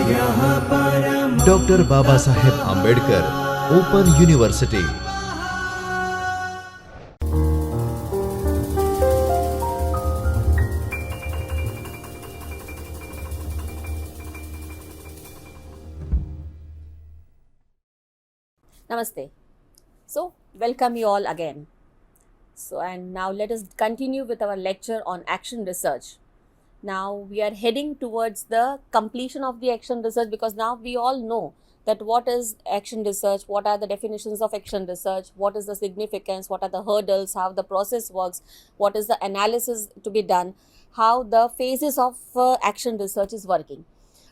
Dr. Baba Saheb Ambedkar Open University. Namaste. So, welcome you all again. And now let us continue with our lecture on action research. Now we are heading towards the completion of the action research, because now we all know that what is action research, what are the definitions of action research, what is the significance, what are the hurdles, how the process works, what is the analysis to be done, how the phases of action research is working.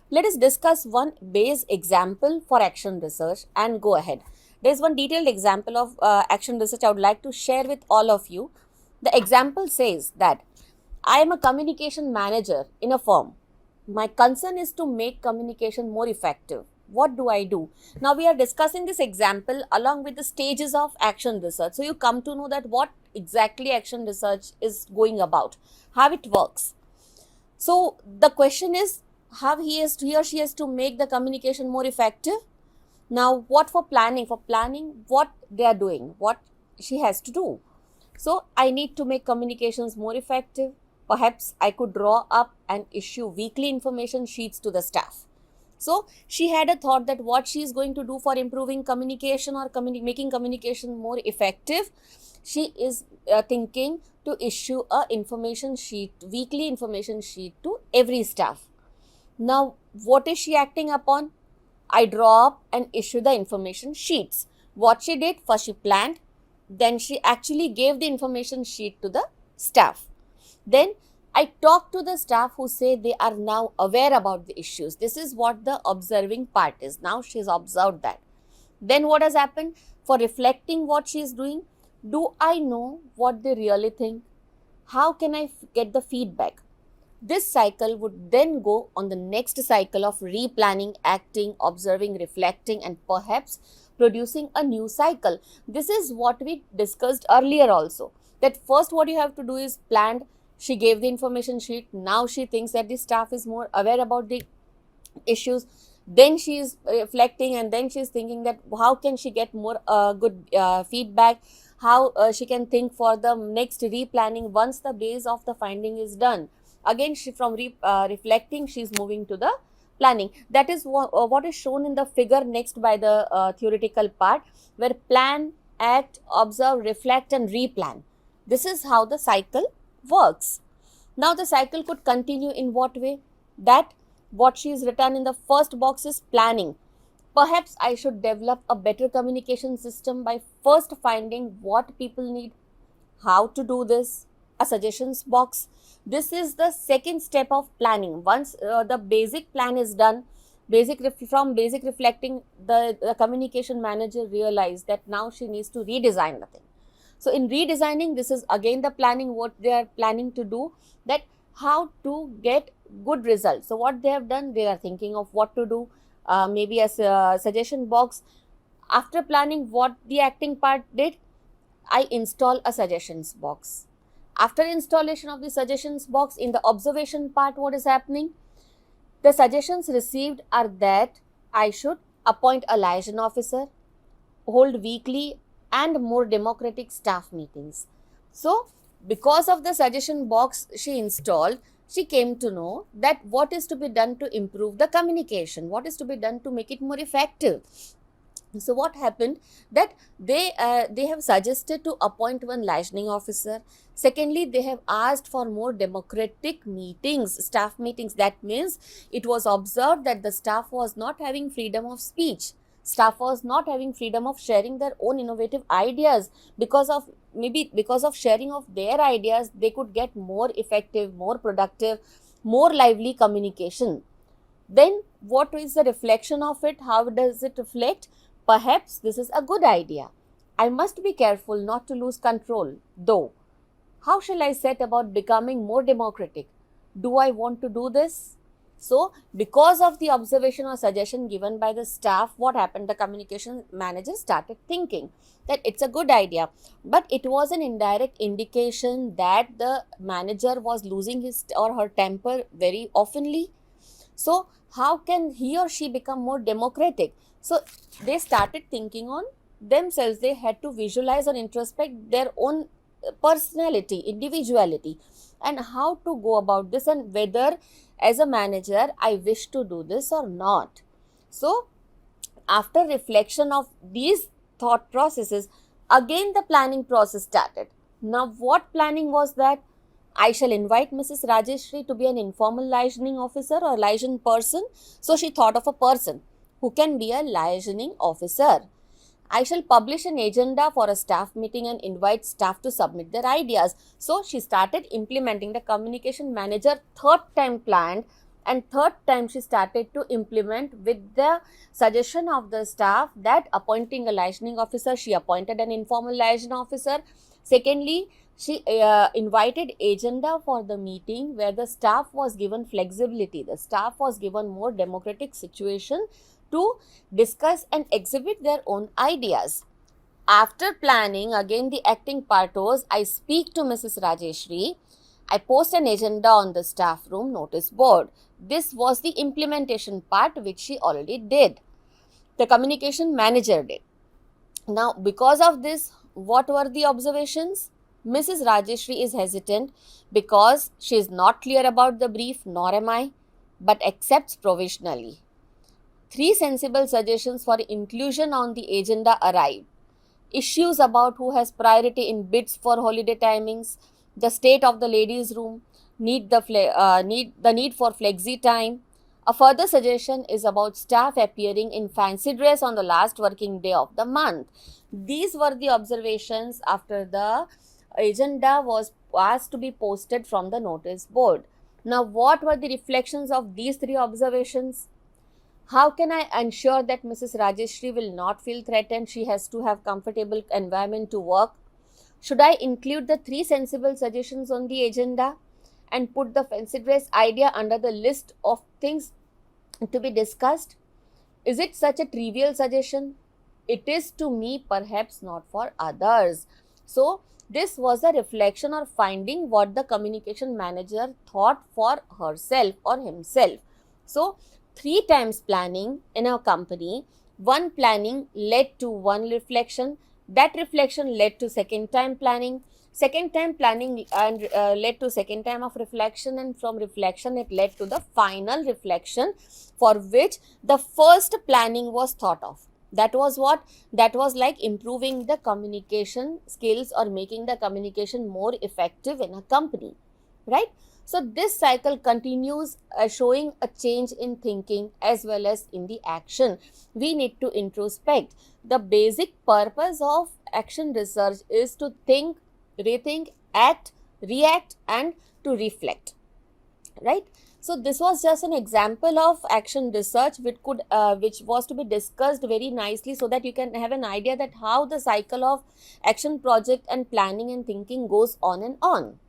Let us discuss one base example for action research and go ahead. There is one detailed example of action research I would like to share with all of you. The example says that I am a communication manager in a firm. My concern is to make communication more effective. What do I do? Now we are discussing this example along with the stages of action research. So you come to know that what exactly action research is going about, how it works. So the question is how he or she has to make the communication more effective. Now what for planning? For planning, what they are doing, what she has to do. So I need to make communications more effective. Perhaps I could draw up and issue weekly information sheets to the staff. So she had a thought that what she is going to do for improving communication or making communication more effective, she is thinking to issue a information sheet, weekly information sheet to every staff. Now what is she acting upon? I draw up and issue the information sheets. What she did, first she planned, then she actually gave the information sheet to the staff. Then I talk to the staff who say they are now aware about the issues. This is what the observing part is. Now she has observed that. Then what has happened? For reflecting what she is doing, do I know what they really think? How can I get the feedback? This cycle would then go on the next cycle of replanning, acting, observing, reflecting, and perhaps producing a new cycle. This is what we discussed earlier also. That first what you have to do is planned. She gave the information sheet. Now she thinks that the staff is more aware about the issues. Then she is reflecting, and then she is thinking that how can she get more good feedback, how she can think for the next replanning once the base of the finding is done. Again, she from reflecting, she is moving to the planning. That is what is shown in the figure next by the theoretical part, where plan, act, observe, reflect, and replan. This is how the cycle works. Now the cycle could continue in what way? That what she is written in the first box is planning. Perhaps I should develop a better communication system by first finding what people need, how to do this, a suggestions box. This is the second step of planning. Once the basic plan is done, from basic reflecting, the communication manager realized that now she needs to redesign the thing. So in redesigning, this is again the planning, what they are planning to do, that how to get good results. So what they have done, they are thinking of what to do, maybe as a suggestion box. After planning, what the acting part did, I install a suggestions box. After installation of the suggestions box, in the observation part, what is happening? The suggestions received are that I should appoint a liaison officer, hold weekly and more democratic staff meetings. So, because of the suggestion box she installed, she came to know that what is to be done to improve the communication, what is to be done to make it more effective. So what happened, that they have suggested to appoint one liaison officer. Secondly, they have asked for more democratic meetings, staff meetings. That means it was observed that the staff was not having freedom of speech. Staff was not having freedom of sharing their own innovative ideas. Because of sharing of their ideas, they could get more effective, more productive, more lively communication. Then what is the reflection of it? How does it reflect? Perhaps this is a good idea. I must be careful not to lose control, though. How shall I set about becoming more democratic? Do I want to do this? So, because of the observation or suggestion given by the staff, what happened? The communication manager started thinking that it's a good idea, but it was an indirect indication that the manager was losing his or her temper very oftenly. So how can he or she become more democratic? So they started thinking on themselves. They had to visualize or introspect their own personality, individuality, and how to go about this, and whether as a manager I wish to do this or not. So after reflection of these thought processes, again the planning process started. Now, what planning was that? I shall invite Mrs. Rajeshri to be an informal licensing officer or licensing person. So she thought of a person who can be a licensing officer. I shall publish an agenda for a staff meeting and invite staff to submit their ideas. So she started implementing. The communication manager third time planned, and third time she started to implement with the suggestion of the staff that appointing a licensing officer, she appointed an informal licensing officer. Secondly, she invited agenda for the meeting where the staff was given flexibility. The staff was given more democratic situation to discuss and exhibit their own ideas. After planning, again the acting part was, I speak to Mrs. Rajeshri, I post an agenda on the staff room notice board. This was the implementation part which she already did. The communication manager did. Now, because of this, what were the observations? Mrs. Rajeshri is hesitant because she is not clear about the brief, nor am I, but accepts provisionally. 3 sensible suggestions for inclusion on the agenda arrived. Issues about who has priority in bids for holiday timings, the state of the ladies' room, need for flexi time. A further suggestion is about staff appearing in fancy dress on the last working day of the month. These were the observations after the agenda was asked to be posted from the notice board. Now, what were the reflections of these 3 observations? How can I ensure that Mrs. Rajeshri will not feel threatened? She has to have comfortable environment to work. Should I include the 3 sensible suggestions on the agenda and put the fancy dress idea under the list of things to be discussed? Is it such a trivial suggestion? It is to me, perhaps not for others. So this was a reflection or finding what the communication manager thought for herself or himself. So 3 times planning in a company, 1 planning led to 1 reflection. That reflection led to second time planning and led to second time of reflection, and from reflection it led to the final reflection for which the first planning was thought of. That was what? That was like improving the communication skills or making the communication more effective in a company, right? So this cycle continues, showing a change in thinking as well as in the action. We need to introspect. The basic purpose of action research is to think, rethink, act, react, and to reflect, right? So this was just an example of action research which was to be discussed very nicely, so that you can have an idea that how the cycle of action project and planning and thinking goes on and on.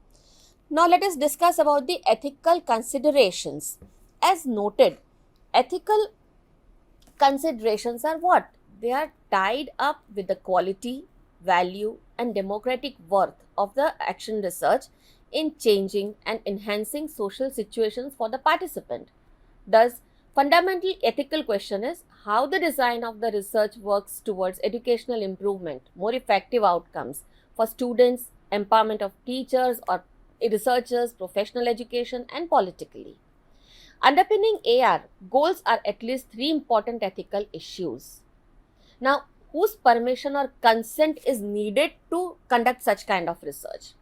Now let us discuss about the ethical considerations. As noted, ethical considerations are what? They are tied up with the quality, value, and democratic worth of the action research in changing and enhancing social situations for the participant. Thus, fundamental ethical question is how the design of the research works towards educational improvement, more effective outcomes for students, empowerment of teachers or researchers, professional education, and politically. Underpinning AR, goals are at least 3 important ethical issues. Now, whose permission or consent is needed to conduct such kind of research?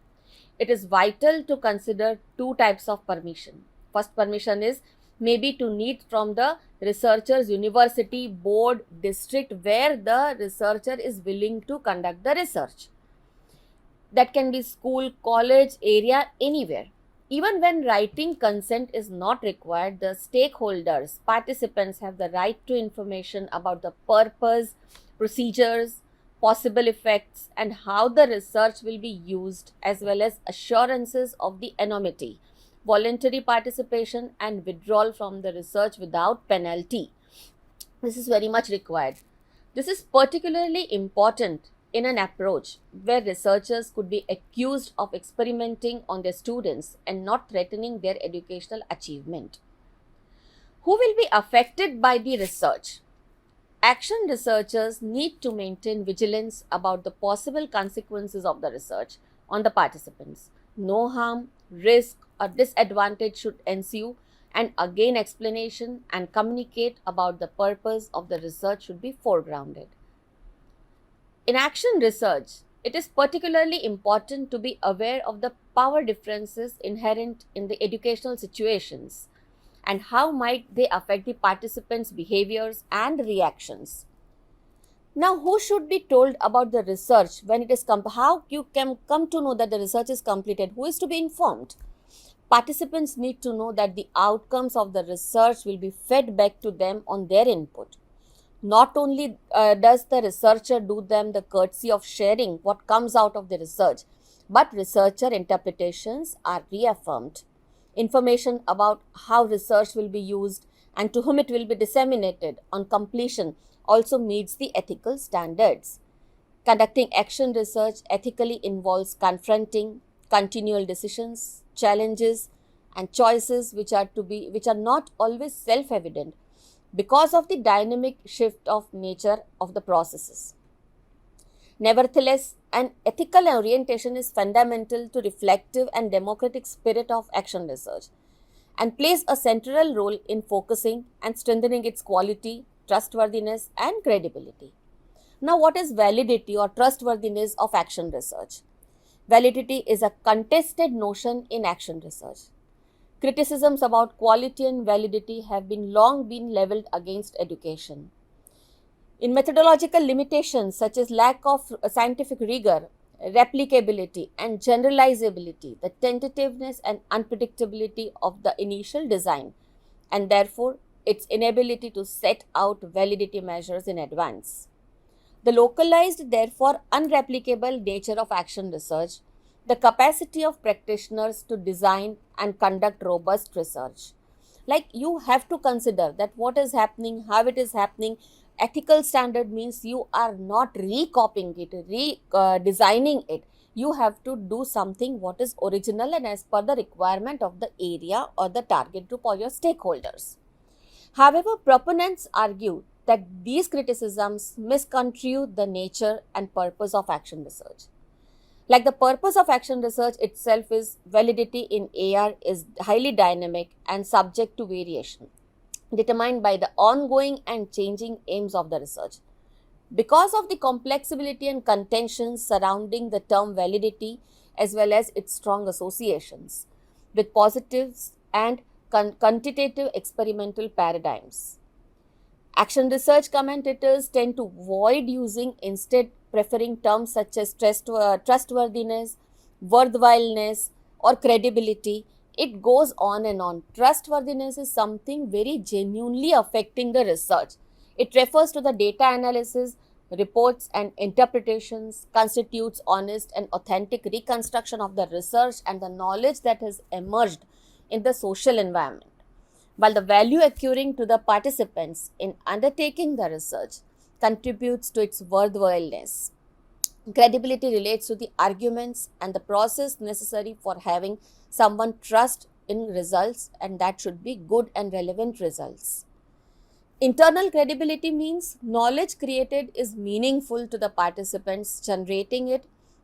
It is vital to consider 2 types of permission. First permission is maybe to need from the researcher's university, board, district where the researcher is willing to conduct the research. That can be school, college, area, anywhere. Even when writing consent is not required, the stakeholders, participants have the right to information about the purpose, procedures, possible effects, and how the research will be used, as well as assurances of the anonymity, voluntary participation, and withdrawal from the research without penalty. This is very much required. This is particularly important in an approach where researchers could be accused of experimenting on their students and not threatening their educational achievement. Who will be affected by the research? Action researchers need to maintain vigilance about the possible consequences of the research on the participants. No harm, risk, or disadvantage should ensue, and again, explanation and communicate about the purpose of the research should be foregrounded. In action research, it is particularly important to be aware of the power differences inherent in the educational situations and how might they affect the participants' behaviors and reactions. Now, who should be told about the research when it is how you can come to know that the research is completed? Who is to be informed? Participants need to know that the outcomes of the research will be fed back to them on their input. Not only does the researcher do them the courtesy of sharing what comes out of the research, but researcher interpretations are reaffirmed. Information about how research will be used and to whom it will be disseminated on completion also meets the ethical standards. Conducting action research ethically involves confronting continual decisions, challenges, and choices which are not always self-evident because of the dynamic shift of nature of the processes. Nevertheless, an ethical orientation is fundamental to reflective and democratic spirit of action research and plays a central role in focusing and strengthening its quality, trustworthiness, and credibility. Now, what is validity or trustworthiness of action research? Validity is a contested notion in action research. Criticisms about quality and validity have long been leveled against education. In methodological limitations such as lack of scientific rigor, replicability, and generalizability, the tentativeness and unpredictability of the initial design, and therefore its inability to set out validity measures in advance. The localized, therefore unreplicable nature of action research, the capacity of practitioners to design and conduct robust research. Like you have to consider that what is happening, how it is happening. Ethical standard means you are not recopying it, designing it. You have to do something what is original and as per the requirement of the area or the target group or your stakeholders. However, proponents argue that these criticisms misconstrue the nature and purpose of action research. Like the purpose of action research itself is validity in AR is highly dynamic and subject to variation, determined by the ongoing and changing aims of the research. Because of the complexity and contentions surrounding the term validity as well as its strong associations with positives and quantitative experimental paradigms. Action research commentators tend to avoid using, instead preferring terms such as trustworthiness, worthwhileness, or credibility. It goes on and on. Trustworthiness is something very genuinely affecting the research. It refers to the data analysis, reports, and interpretations, constitutes honest and authentic reconstruction of the research and the knowledge that has emerged in the social environment. While the value accruing to the participants in undertaking the research contributes to its worthwhileness. Credibility relates to the arguments and the process necessary for having someone trust in results, and that should be good and relevant results. Internal credibility means knowledge created is meaningful to the participants generating it,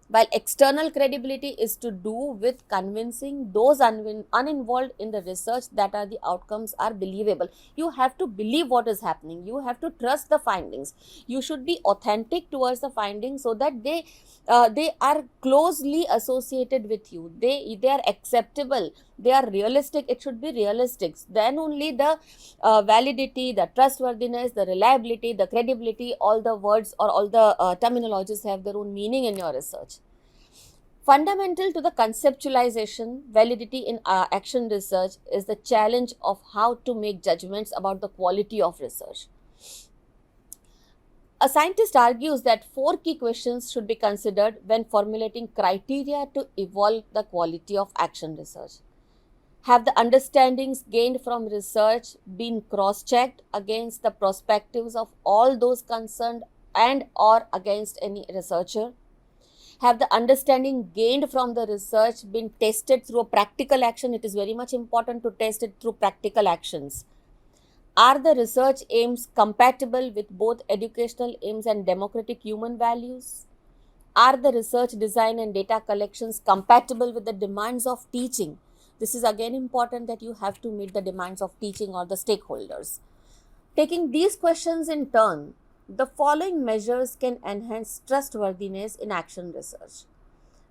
while external credibility is to do with convincing those uninvolved in the research that the outcomes are believable. You have to believe what is happening. You have to trust the findings. You should be authentic towards the findings so that they are closely associated with you. They are acceptable. They are realistic. It should be realistic. Then only the validity, the trustworthiness, the reliability, the credibility, all the words or all the terminologies have their own meaning in your research. Fundamental to the conceptualization, validity in action research is the challenge of how to make judgments about the quality of research. A scientist argues that 4 key questions should be considered when formulating criteria to evaluate the quality of action research. Have the understandings gained from research been cross-checked against the perspectives of all those concerned and or against any researcher? Have the understanding gained from the research been tested through a practical action? It is very much important to test it through practical actions. Are the research aims compatible with both educational aims and democratic human values? Are the research design and data collections compatible with the demands of teaching? This is again important, that you have to meet the demands of teaching or the stakeholders. Taking these questions in turn, the following measures can enhance trustworthiness in action research.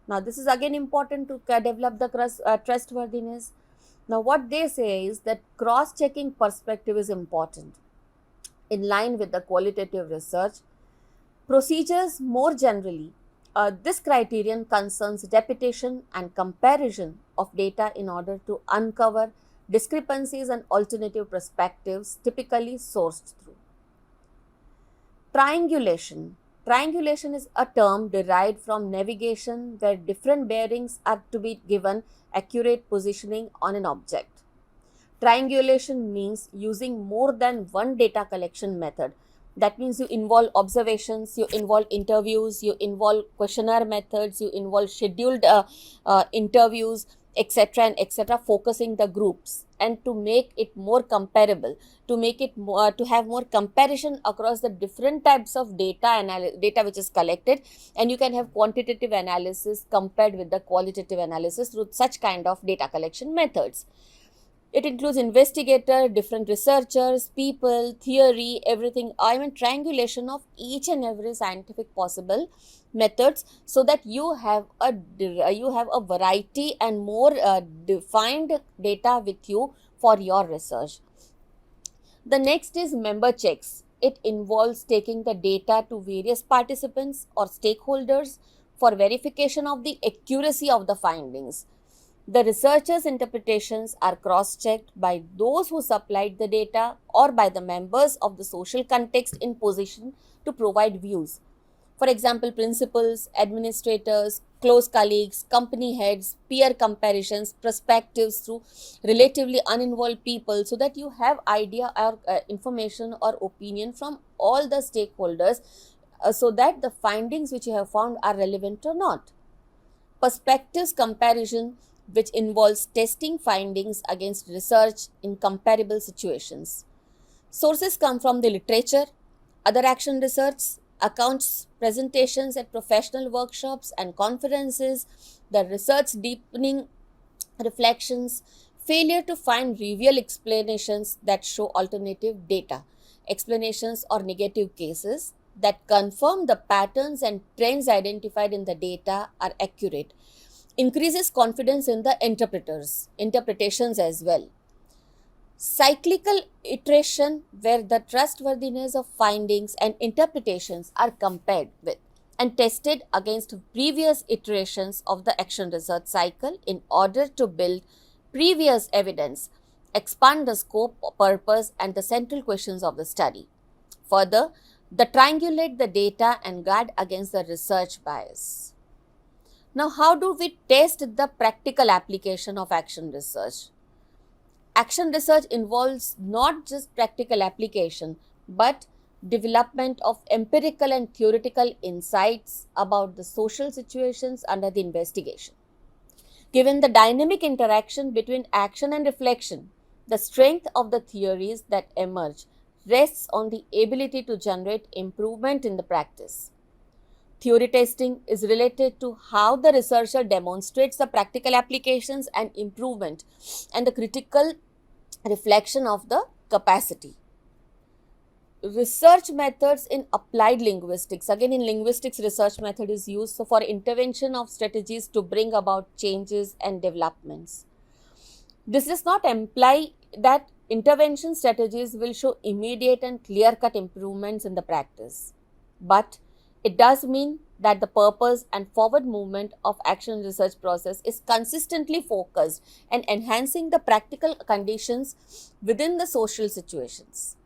Now, this is again important to develop the trustworthiness. Now, what they say is that cross-checking perspective is important. In line with the qualitative research procedures more generally, this criterion concerns repetition and comparison of data in order to uncover discrepancies and alternative perspectives typically sourced through. Triangulation. Triangulation is a term derived from navigation where different bearings are to be given accurate positioning on an object. Triangulation means using more than one data collection method. That means you involve observations, you involve interviews, you involve questionnaire methods, you involve scheduled interviews, etc. and etc., focusing the groups, and to make it more comparable, to make it more, to have more comparison across the different types of data which is collected, and you can have quantitative analysis compared with the qualitative analysis through such kind of data collection methods. It includes investigator, different researchers, people, theory, everything. I mean, triangulation of each and every scientific possible methods, so that you have a variety and more defined data with you for your research. The next is member checks. It involves taking the data to various participants or stakeholders for verification of the accuracy of the findings. The researchers' interpretations are cross-checked by those who supplied the data or by the members of the social context in position to provide views. For example, principals, administrators, close colleagues, company heads, peer comparisons, perspectives through relatively uninvolved people, so that you have idea or information or opinion from all the stakeholders, so that the findings which you have found are relevant or not. Perspectives comparison, which involves testing findings against research in comparable situations. Sources come from the literature, other action research, accounts, presentations at professional workshops and conferences, the research deepening reflections, failure to find trivial explanations that show alternative data, explanations or negative cases that confirm the patterns and trends identified in the data are accurate, increases confidence in the interpretations as well. Cyclical iteration, where the trustworthiness of findings and interpretations are compared with and tested against previous iterations of the action research cycle in order to build previous evidence, expand the scope, purpose, and the central questions of the study. Further, the triangulate the data and guard against the research bias. Now, how do we test the practical application of action research? Action research involves not just practical application, but development of empirical and theoretical insights about the social situations under the investigation. Given the dynamic interaction between action and reflection, the strength of the theories that emerge rests on the ability to generate improvement in the practice. Theory testing is related to how the researcher demonstrates the practical applications and improvement and the critical reflection of the capacity. Research methods in applied linguistics. Again, in linguistics, research method is used for intervention of strategies to bring about changes and developments. This does not imply that intervention strategies will show immediate and clear-cut improvements in the practice, but it does mean that the purpose and forward movement of action research process is consistently focused and enhancing the practical conditions within the social situations.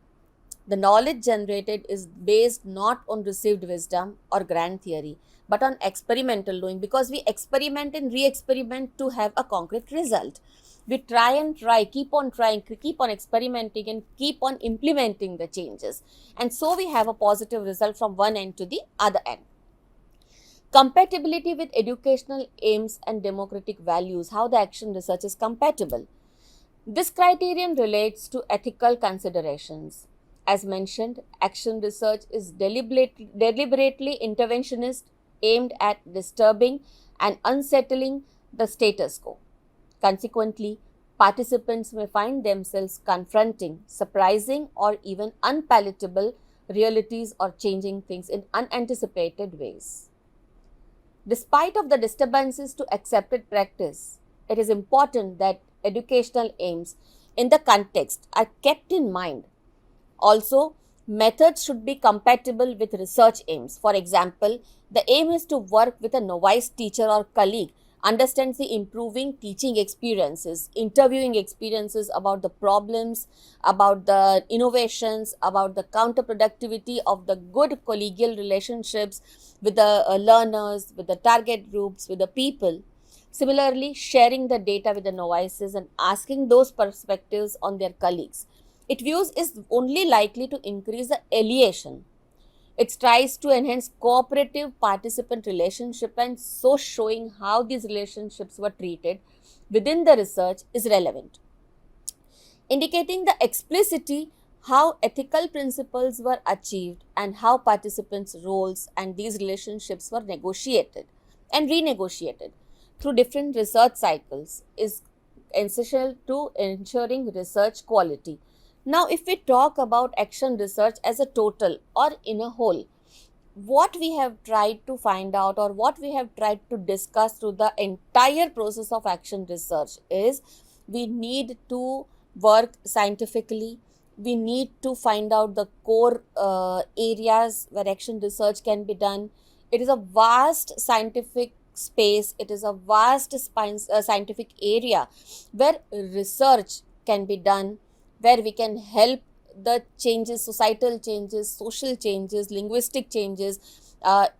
The knowledge generated is based not on received wisdom or grand theory, but on experimental doing, because we experiment and re-experiment to have a concrete result. We try and try, keep on trying, keep on experimenting, and keep on implementing the changes. And so we have a positive result from one end to the other end. Compatibility with educational aims and democratic values, how the action research is compatible. This criterion relates to ethical considerations. As mentioned, action research is deliberately interventionist, aimed at disturbing and unsettling the status quo. Consequently, participants may find themselves confronting surprising or even unpalatable realities or changing things in unanticipated ways. Despite of the disturbances to accepted practice, it is important that educational aims in the context are kept in mind. Also, methods should be compatible with research aims. For example, the aim is to work with a novice teacher or colleague, understands the improving teaching experiences, interviewing experiences about the problems, about the innovations, about the counterproductivity of the good collegial relationships with the learners, with the target groups, with the people. Similarly, sharing the data with the novices and asking those perspectives on their colleagues. It views is only likely to increase the alienation. It tries to enhance cooperative participant relationship, and so showing how these relationships were treated within the research is relevant, indicating the explicitly how ethical principles were achieved and how participants' roles and these relationships were negotiated and renegotiated through different research cycles is essential to ensuring research quality. Now, if we talk about action research as a total or in a whole, what we have tried to find out or what we have tried to discuss through the entire process of action research is we need to work scientifically. We need to find out the core areas where action research can be done. It is a vast scientific space, it is a vast scientific area where research can be done, where we can help the changes, societal changes, social changes, linguistic changes,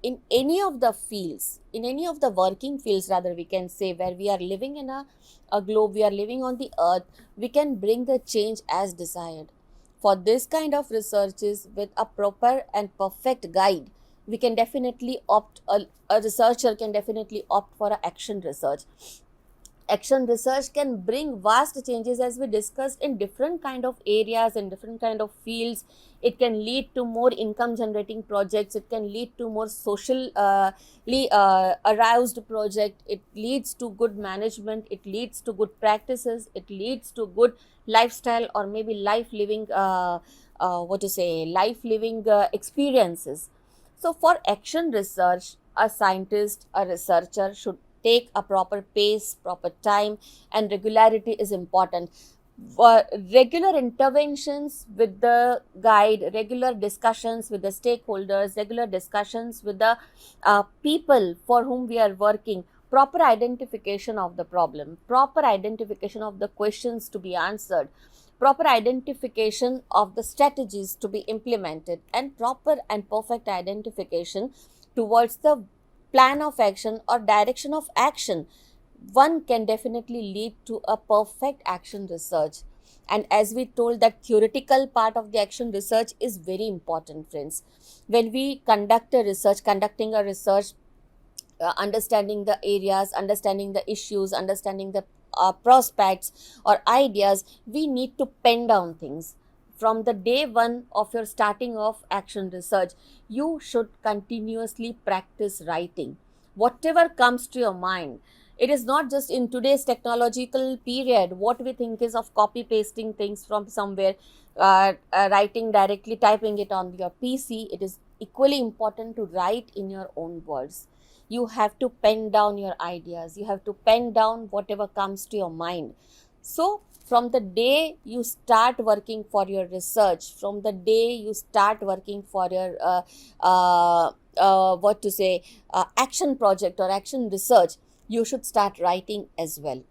in any of the fields, in any of the working fields, rather, we can say, where we are living in a globe, we are living on the earth, we can bring the change as desired. For this kind of researches with a proper and perfect guide, we can definitely opt, a researcher can definitely opt for a action research. Action research can bring vast changes, as we discussed, in different kind of areas and different kind of fields. It can lead to more income generating projects, it can lead to more socially aroused project, it leads to good management, it leads to good practices, it leads to good lifestyle or maybe life living life living experiences. So for action research, a scientist, a researcher should take a proper pace, proper time, and regularity is important. Regular interventions with the guide, regular discussions with the stakeholders, regular discussions with the people for whom we are working, proper identification of the problem, proper identification of the questions to be answered, proper identification of the strategies to be implemented, and proper and perfect identification towards the plan of action or direction of action, one can definitely lead to a perfect action research. And as we told, that theoretical part of the action research is very important, friends. When we conducting a research, understanding the areas, understanding the issues, understanding the prospects or ideas, we need to pen down things. From the day one of your starting of action research, you should continuously practice writing. Whatever comes to your mind, it is not just in today's technological period, what we think is of copy pasting things from somewhere, writing directly, typing it on your PC. It is equally important to write in your own words. You have to pen down your ideas, you have to pen down whatever comes to your mind. So from the day you start working for your research, from the day you start working for your action project or action research, you should start writing as well.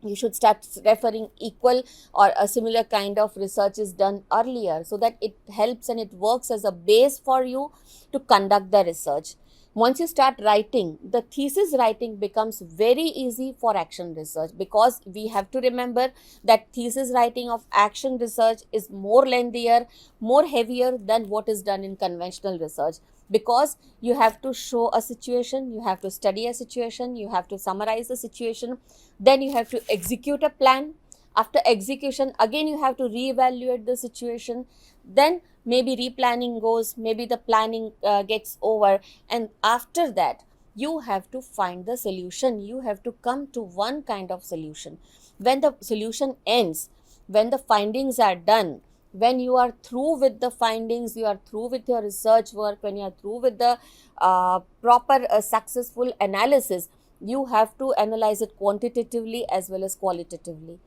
You should start referring equal or a similar kind of research is done earlier, so that it helps and it works as a base for you to conduct the research. Once you start writing, the thesis writing becomes very easy for action research, because we have to remember that thesis writing of action research is more lengthier, more heavier than what is done in conventional research, because you have to show a situation, you have to study a situation, you have to summarize the situation, then you have to execute a plan. After execution, again you have to reevaluate the situation. Then maybe replanning goes, maybe the planning gets over, and after that you have to find the solution. You have to come to one kind of solution. When the solution ends, when the findings are done, when you are through with the findings, you are through with your research work, when you are through with the proper successful analysis, you have to analyze it quantitatively as well as qualitatively.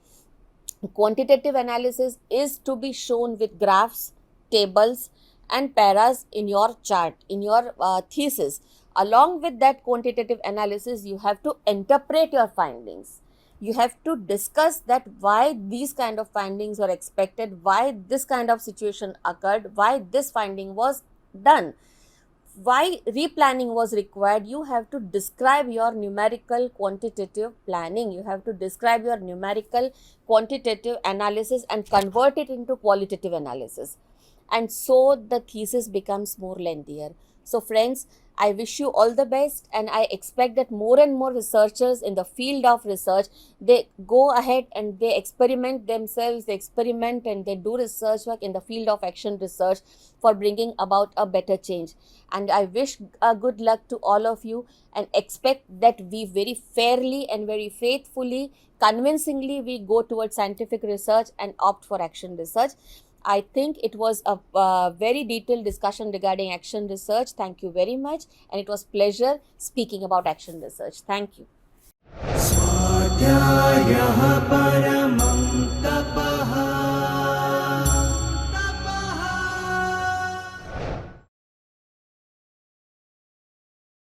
Quantitative analysis is to be shown with graphs, tables, and paras in your chart, in your thesis. Along with that quantitative analysis, you have to interpret your findings. You have to discuss that why these kind of findings were expected, why this kind of situation occurred, why this finding was done, why replanning was required. You have to describe your numerical quantitative planning. You have to describe your numerical quantitative analysis and convert it into qualitative analysis. And so the thesis becomes more lengthier. So friends, I wish you all the best, and I expect that more and more researchers in the field of research, they go ahead and they experiment themselves, they experiment and they do research work in the field of action research for bringing about a better change. And I wish good luck to all of you, and expect that we very fairly and very faithfully, convincingly, we go towards scientific research and opt for action research. I think it was a very detailed discussion regarding action research. Thank you very much, and it was pleasure speaking about action research. Thank you. स्वाध्यायः परमं तप